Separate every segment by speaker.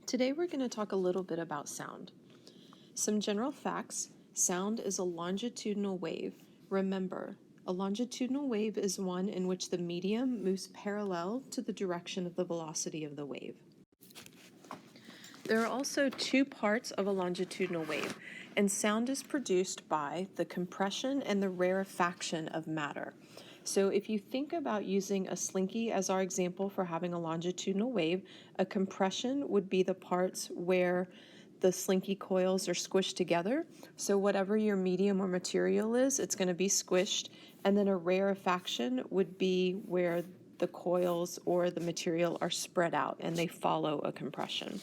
Speaker 1: Today we're going to talk a little bit about sound. Some general facts. Sound is a longitudinal wave. Remember, a longitudinal wave is one in which the medium moves parallel to the direction of the velocity of the wave. There are also two parts of a longitudinal wave, and sound is produced by the compression and the rarefaction of matter. So if you think about using a slinky as our example for having a longitudinal wave, a compression would be the parts where the slinky coils are squished together. So whatever your medium or material is, it's going to be squished. And then a rarefaction would be where the coils or the material are spread out and they follow a compression.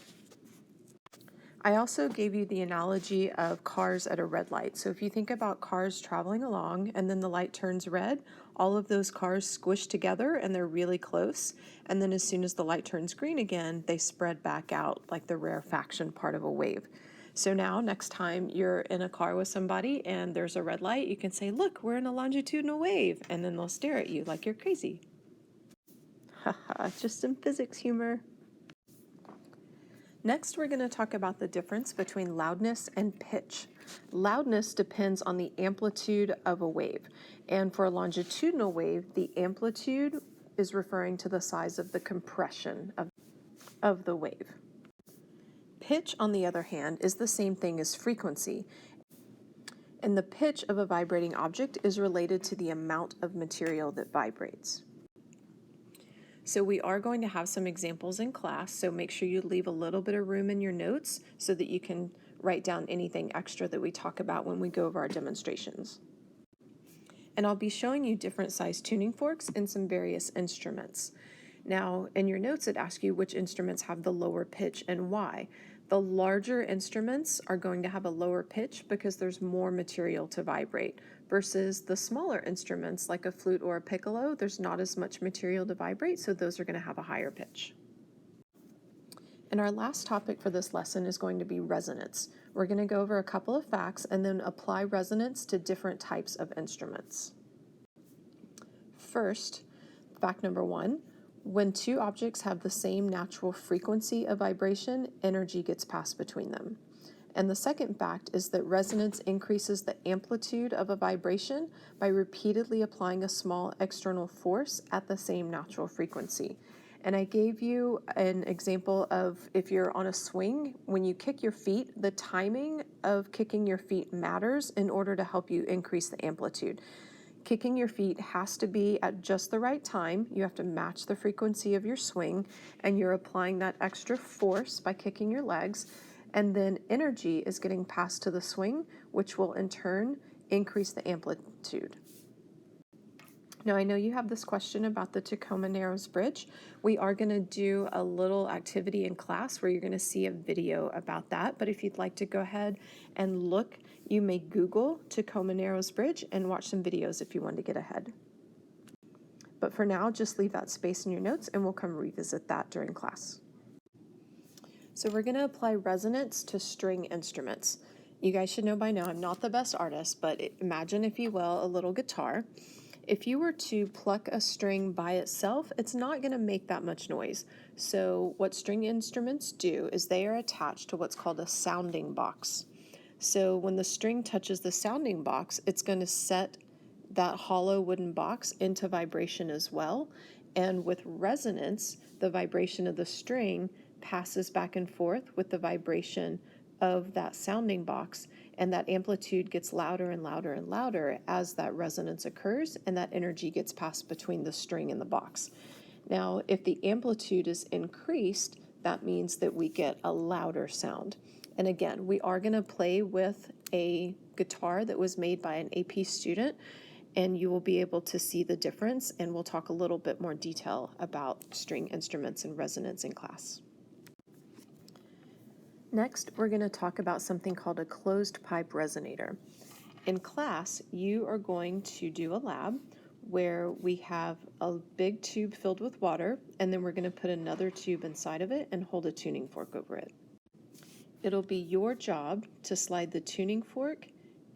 Speaker 1: I also gave you the analogy of cars at a red light. So if you think about cars traveling along and then the light turns red, all of those cars squish together and they're really close. And then as soon as the light turns green again, they spread back out like the rarefaction part of a wave. So now next time you're in a car with somebody and there's a red light, you can say, look, we're in a longitudinal wave. And then they'll stare at you like you're crazy. Haha, just some physics humor. Next, we're going to talk about the difference between loudness and pitch. Loudness depends on the amplitude of a wave. And for a longitudinal wave, the amplitude is referring to the size of the compression of the wave. Pitch, on the other hand, is the same thing as frequency. And the pitch of a vibrating object is related to the amount of material that vibrates. So we are going to have some examples in class, so make sure you leave a little bit of room in your notes so that you can write down anything extra that we talk about when we go over our demonstrations. And I'll be showing you different size tuning forks and some various instruments. Now, in your notes, it asks you which instruments have the lower pitch and why. The larger instruments are going to have a lower pitch because there's more material to vibrate, versus the smaller instruments like a flute or a piccolo, there's not as much material to vibrate, so those are going to have a higher pitch. And our last topic for this lesson is going to be resonance. We're going to go over a couple of facts and then apply resonance to different types of instruments. First, fact number 1, when two objects have the same natural frequency of vibration, energy gets passed between them. And the second fact is that resonance increases the amplitude of a vibration by repeatedly applying a small external force at the same natural frequency. And I gave you an example of if you're on a swing, when you kick your feet, the timing of kicking your feet matters in order to help you increase the amplitude. Kicking your feet has to be at just the right time. You have to match the frequency of your swing, and you're applying that extra force by kicking your legs. And then energy is getting passed to the swing, which will in turn increase the amplitude. Now, I know you have this question about the Tacoma Narrows Bridge. We are going to do a little activity in class where you're going to see a video about that. But if you'd like to go ahead and look, you may Google Tacoma Narrows Bridge and watch some videos if you want to get ahead. But for now, just leave that space in your notes and we'll come revisit that during class. So we're going to apply resonance to string instruments. You guys should know by now I'm not the best artist, but imagine, if you will, a little guitar. If you were to pluck a string by itself, it's not going to make that much noise. So what string instruments do is they are attached to what's called a sounding box. So when the string touches the sounding box, it's going to set that hollow wooden box into vibration as well. And with resonance, the vibration of the string passes back and forth with the vibration of that sounding box, and that amplitude gets louder and louder and louder as that resonance occurs, and that energy gets passed between the string and the box. Now, if the amplitude is increased, that means that we get a louder sound. And again, we are going to play with a guitar that was made by an AP student, and you will be able to see the difference, and we'll talk a little bit more detail about string instruments and resonance in class. Next, we're going to talk about something called a closed pipe resonator. In class, you are going to do a lab where we have a big tube filled with water, and then we're going to put another tube inside of it and hold a tuning fork over it. It'll be your job to slide the tuning fork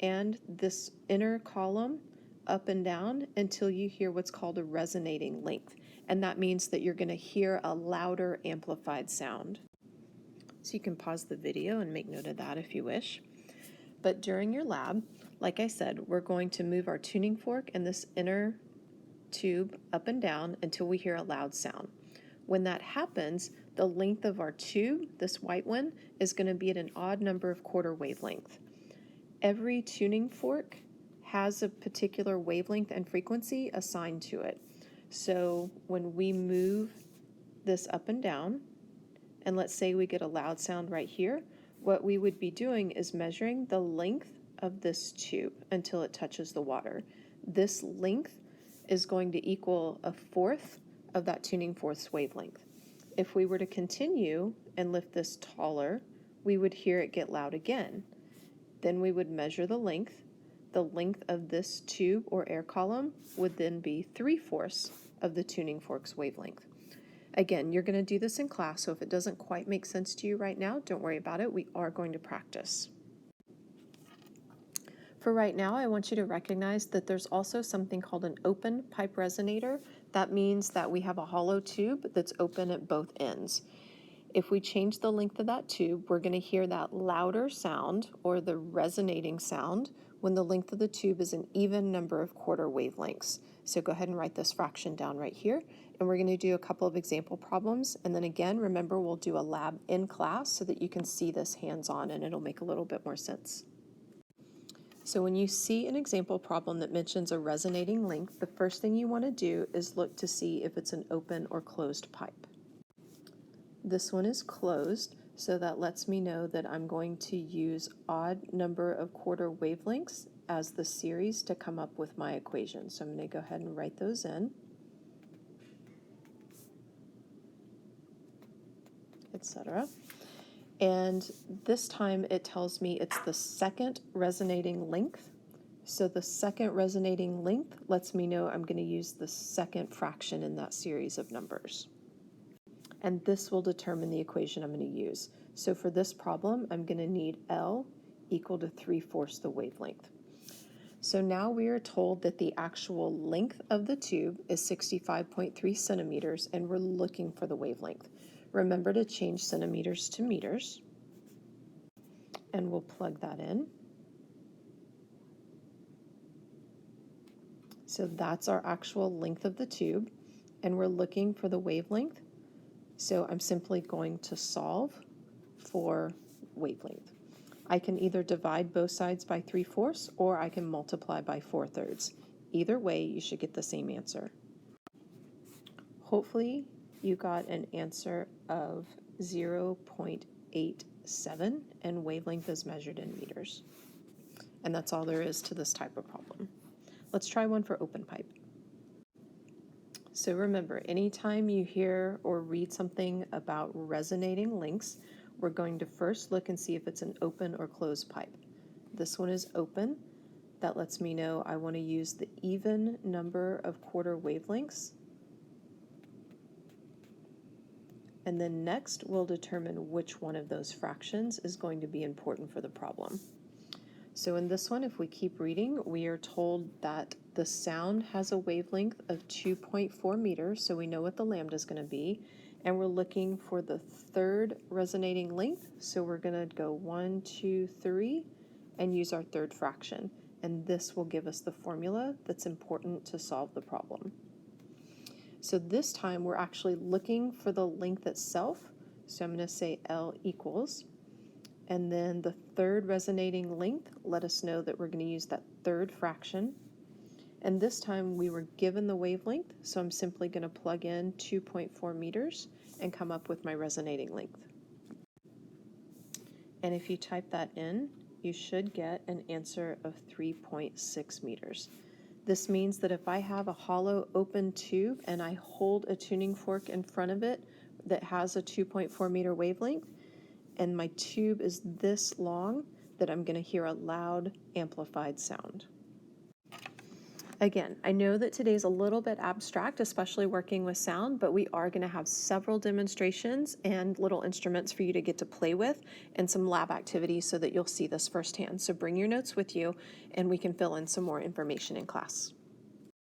Speaker 1: and this inner column up and down until you hear what's called a resonating length, and that means that you're going to hear a louder amplified sound. So you can pause the video and make note of that if you wish. But during your lab, like I said, we're going to move our tuning fork and this inner tube up and down until we hear a loud sound. When that happens, the length of our tube, this white one, is going to be at an odd number of quarter wavelength. Every tuning fork has a particular wavelength and frequency assigned to it. So when we move this up and down, and let's say we get a loud sound right here, what we would be doing is measuring the length of this tube until it touches the water. This length is going to equal a fourth of that tuning fork's wavelength. If we were to continue and lift this taller, we would hear it get loud again. Then we would measure the length. The length of this tube or air column would then be 3/4 of the tuning fork's wavelength. Again, you're going to do this in class, so if it doesn't quite make sense to you right now, don't worry about it. We are going to practice. For right now, I want you to recognize that there's also something called an open pipe resonator. That means that we have a hollow tube that's open at both ends. If we change the length of that tube, we're going to hear that louder sound, or the resonating sound, when the length of the tube is an even number of quarter wavelengths. So go ahead and write this fraction down right here, and we're going to do a couple of example problems, and then again, remember, we'll do a lab in class so that you can see this hands-on and it'll make a little bit more sense. So when you see an example problem that mentions a resonating length, the first thing you want to do is look to see if it's an open or closed pipe. This one is closed, so that lets me know that I'm going to use odd number of quarter wavelengths as the series to come up with my equation. So I'm going to go ahead and write those in, etc. And this time it tells me it's the second resonating length. So the second resonating length lets me know I'm going to use the second fraction in that series of numbers. And this will determine the equation I'm going to use. So for this problem, I'm going to need L equal to 3/4 the wavelength. So now we are told that the actual length of the tube is 65.3 centimeters, and we're looking for the wavelength. Remember to change centimeters to meters, and we'll plug that in. So that's our actual length of the tube, and we're looking for the wavelength. So I'm simply going to solve for wavelength. I can either divide both sides by 3/4 or I can multiply by 4/3. Either way, you should get the same answer. Hopefully you got an answer of 0.87, and wavelength is measured in meters. And that's all there is to this type of problem. Let's try one for open pipe. So remember, anytime you hear or read something about resonating lengths, we're going to first look and see if it's an open or closed pipe. This one is open. That lets me know I want to use the even number of quarter wavelengths. And then next, we'll determine which one of those fractions is going to be important for the problem. So in this one, if we keep reading, we are told that the sound has a wavelength of 2.4 meters, so we know what the lambda is going to be, and we're looking for the third resonating length, so we're going to go 1, 2, 3, and use our third fraction, and this will give us the formula that's important to solve the problem. So this time, we're actually looking for the length itself, so I'm going to say L equals, and then the third resonating length let us know that we're going to use that third fraction. And this time we were given the wavelength, so I'm simply going to plug in 2.4 meters and come up with my resonating length. And if you type that in, you should get an answer of 3.6 meters. This means that if I have a hollow open tube and I hold a tuning fork in front of it that has a 2.4 meter wavelength, and my tube is this long, that I'm going to hear a loud amplified sound. Again, I know that today's a little bit abstract, especially working with sound, but we are going to have several demonstrations and little instruments for you to get to play with and some lab activities so that you'll see this firsthand. So bring your notes with you and we can fill in some more information in class.